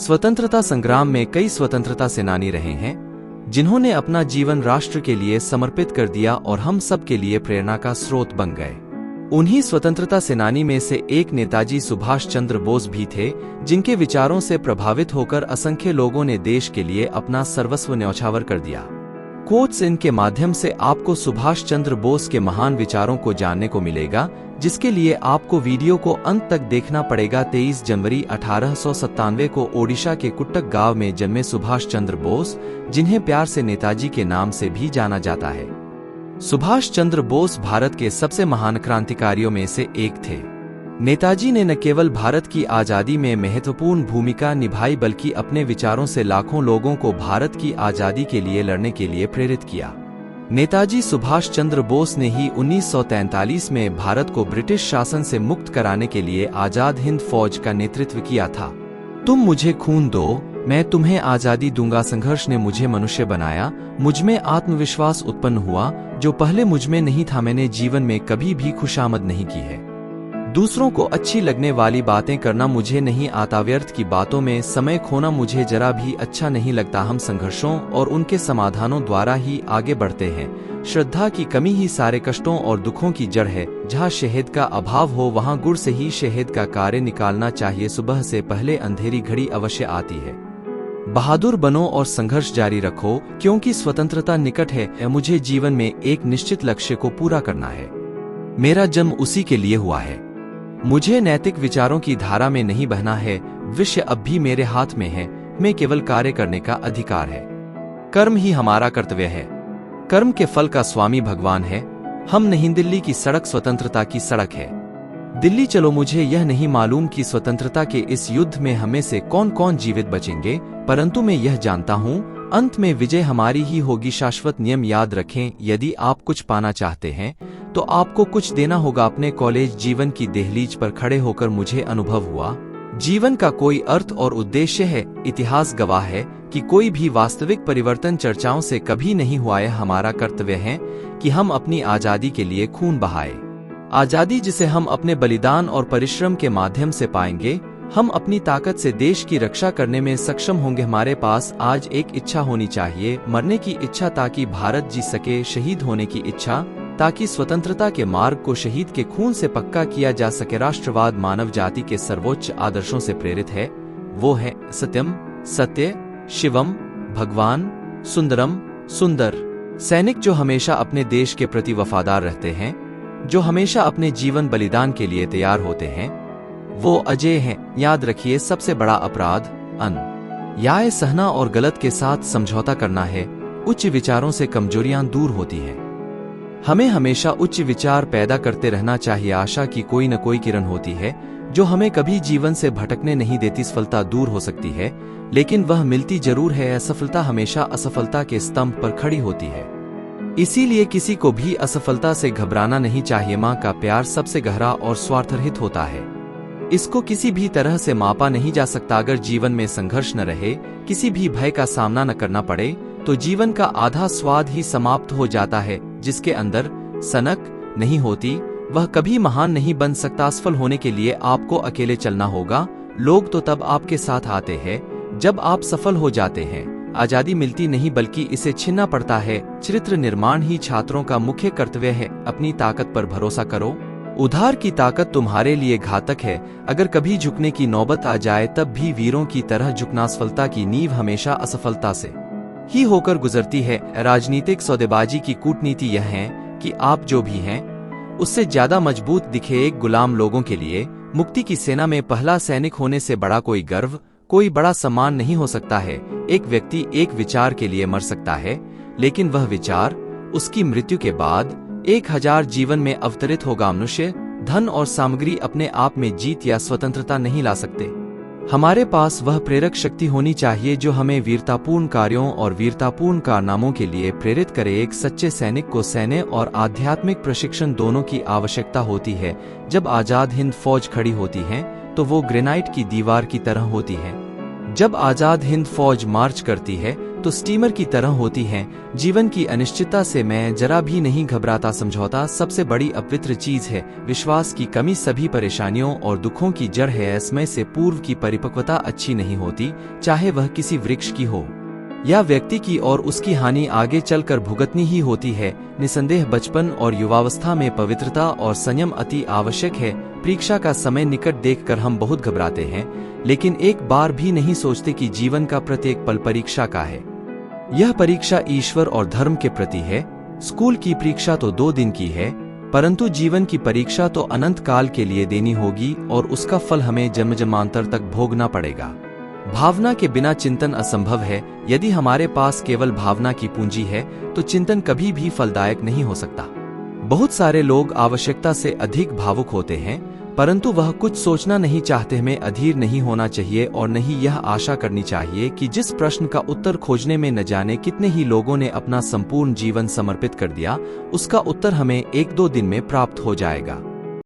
स्वतंत्रता संग्राम में कई स्वतंत्रता सेनानी रहे हैं जिन्होंने अपना जीवन राष्ट्र के लिए समर्पित कर दिया और हम सब के लिए प्रेरणा का स्रोत बन गए। उन्हीं स्वतंत्रता सेनानी में से एक नेताजी सुभाष चंद्र बोस भी थे, जिनके विचारों से प्रभावित होकर असंख्य लोगों ने देश के लिए अपना सर्वस्व न्यौछावर कर दिया। कोट्स इनके माध्यम से आपको सुभाष चंद्र बोस के महान विचारों को जानने को मिलेगा, जिसके लिए आपको वीडियो को अंत तक देखना पड़ेगा। 23 जनवरी 1897 को ओडिशा के कुट्टक गांव में जन्मे सुभाष चंद्र बोस, जिन्हें प्यार से नेताजी के नाम से भी जाना जाता है। सुभाष चंद्र बोस भारत के सबसे महान क्रांतिकारियों में से एक थे। नेताजी ने न केवल भारत की आजादी में महत्वपूर्ण भूमिका निभाई, बल्कि अपने विचारों से लाखों लोगों को भारत की आजादी के लिए लड़ने के लिए प्रेरित किया। नेताजी सुभाष चंद्र बोस ने ही 1943 में भारत को ब्रिटिश शासन से मुक्त कराने के लिए आजाद हिंद फौज का नेतृत्व किया था। तुम मुझे खून दो, मैं तुम्हें आजादी दूंगा संघर्ष ने मुझे मनुष्य बनाया। मुझमें आत्मविश्वास उत्पन्न हुआ जो पहले मुझमें नहीं था। मैंने जीवन में कभी भी खुशामद नहीं की है। दूसरों को अच्छी लगने वाली बातें करना मुझे नहीं आता। व्यर्थ की बातों में समय खोना मुझे जरा भी अच्छा नहीं लगता। हम संघर्षों और उनके समाधानों द्वारा ही आगे बढ़ते हैं। श्रद्धा की कमी ही सारे कष्टों और दुखों की जड़ है। जहाँ शहद का अभाव हो वहाँ गुड़ से ही शहद का कार्य निकालना चाहिए। सुबह से पहले अंधेरी घड़ी अवश्य आती है। बहादुर बनो और संघर्ष जारी रखो, क्योंकि स्वतंत्रता निकट है। मुझे जीवन में एक निश्चित लक्ष्य को पूरा करना है। मेरा जन्म उसी के लिए हुआ है। मुझे नैतिक विचारों की धारा में नहीं बहना है। विषय अब भी मेरे हाथ में है। मैं केवल कार्य करने का अधिकार है। कर्म ही हमारा कर्तव्य है। कर्म के फल का स्वामी भगवान है, हम नहीं। दिल्ली की सड़क स्वतंत्रता की सड़क है। दिल्ली चलो। मुझे यह नहीं मालूम कि स्वतंत्रता के इस युद्ध में हमें से कौन कौन जीवित बचेंगे, परंतु मैं यह जानता हूँ अंत में विजय हमारी ही होगी। शाश्वत नियम याद रखें, यदि आप कुछ पाना चाहते हैं तो आपको कुछ देना होगा। अपने कॉलेज जीवन की देहलीज पर खड़े होकर मुझे अनुभव हुआ, जीवन का कोई अर्थ और उद्देश्य है। इतिहास गवाह है कि कोई भी वास्तविक परिवर्तन चर्चाओं से कभी नहीं हुआ है। हमारा कर्तव्य है कि हम अपनी आजादी के लिए खून बहाएं। आजादी जिसे हम अपने बलिदान और परिश्रम के माध्यम से पाएंगे। हम अपनी ताकत से देश की रक्षा करने में सक्षम होंगे। हमारे पास आज एक इच्छा होनी चाहिए, मरने की इच्छा ताकि भारत जी सके, शहीद होने की इच्छा ताकि स्वतंत्रता के मार्ग को शहीद के खून से पक्का किया जा सके। राष्ट्रवाद मानव जाति के सर्वोच्च आदर्शों से प्रेरित है। वो है सत्यम, सत्य, शिवम, भगवान, सुंदरम, सुंदर। सैनिक जो हमेशा अपने देश के प्रति वफादार रहते हैं, जो हमेशा अपने जीवन बलिदान के लिए तैयार होते हैं, वो अजय हैं। याद रखिए, सबसे बड़ा अपराध अन्याय सहना और गलत के साथ समझौता करना है। उच्च विचारों से कमजोरियां दूर होती हैं। हमें हमेशा उच्च विचार पैदा करते रहना चाहिए। आशा की कोई न कोई किरण होती है जो हमें कभी जीवन से भटकने नहीं देती। सफलता दूर हो सकती है, लेकिन वह मिलती जरूर है। असफलता हमेशा असफलता के स्तंभ पर खड़ी होती है। इसीलिए किसी को भी असफलता से घबराना नहीं चाहिए। माँ का प्यार सबसे गहरा और स्वार्थरहित होता है। इसको किसी भी तरह से मापा नहीं जा सकता। अगर जीवन में संघर्ष न रहे, किसी भी भय का सामना न करना पड़े, तो जीवन का आधा स्वाद ही समाप्त हो जाता है। जिसके अंदर सनक नहीं होती, वह कभी महान नहीं बन सकता। सफल होने के लिए आपको अकेले चलना होगा। लोग तो तब आपके साथ आते हैं जब आप सफल हो जाते हैं। आजादी मिलती नहीं, बल्कि इसे छीनना पड़ता है। चरित्र निर्माण ही छात्रों का मुख्य कर्तव्य है। अपनी ताकत पर भरोसा करो। उधार की ताकत तुम्हारे लिए घातक है। अगर कभी झुकने की नौबत आ जाए, तब भी वीरों की तरह झुकना। सफलता की नींव हमेशा असफलता से ही होकर गुजरती है। राजनीतिक सौदेबाजी की कूटनीति यह है कि आप जो भी हैं उससे ज्यादा मजबूत दिखे। एक गुलाम लोगों के लिए मुक्ति की सेना में पहला सैनिक होने से बड़ा कोई गर्व, कोई बड़ा सम्मान नहीं हो सकता है। एक व्यक्ति एक विचार के लिए मर सकता है, लेकिन वह विचार उसकी मृत्यु के बाद 1000 जीवन में अवतरित होगा। मनुष्य धन और सामग्री अपने आप में जीत या स्वतंत्रता नहीं ला सकते। हमारे पास वह प्रेरक शक्ति होनी चाहिए जो हमें वीरतापूर्ण कार्यों और वीरतापूर्ण कारनामों के लिए प्रेरित करे। एक सच्चे सैनिक को सैन्य और आध्यात्मिक प्रशिक्षण दोनों की आवश्यकता होती है। जब आजाद हिंद फौज खड़ी होती है तो वो ग्रेनाइट की दीवार की तरह होती है। जब आजाद हिंद फौज मार्च करती है तो स्टीमर की तरह होती हैं। जीवन की अनिश्चितता से मैं जरा भी नहीं घबराता। समझौता सबसे बड़ी अपवित्र चीज है। विश्वास की कमी सभी परेशानियों और दुखों की जड़ है। समय से पूर्व की परिपक्वता अच्छी नहीं होती, चाहे वह किसी वृक्ष की हो या व्यक्ति की, और उसकी हानि आगे चलकर भुगतनी ही होती है। निसंदेह बचपन और युवावस्था में पवित्रता और संयम अति आवश्यक है। परीक्षा का समय निकट देखकर हम बहुत घबराते हैं, लेकिन एक बार भी नहीं सोचते कि जीवन का प्रत्येक पल परीक्षा का है। यह परीक्षा ईश्वर और धर्म के प्रति है। स्कूल की परीक्षा तो 2 दिन की है, परंतु जीवन की परीक्षा तो अनंत काल के लिए देनी होगी, और उसका फल हमें जन्म जन्मांतर तक भोगना पड़ेगा। भावना के बिना चिंतन असंभव है। यदि हमारे पास केवल भावना की पूंजी है तो चिंतन कभी भी फलदायक नहीं हो सकता। बहुत सारे लोग आवश्यकता से अधिक भावुक होते हैं, परंतु वह कुछ सोचना नहीं चाहते। हमें अधीर नहीं होना चाहिए और नहीं यह आशा करनी चाहिए कि जिस प्रश्न का उत्तर खोजने में न जाने कितने ही लोगों ने अपना संपूर्ण जीवन समर्पित कर दिया, उसका उत्तर हमें 1-2 दिन में प्राप्त हो जाएगा।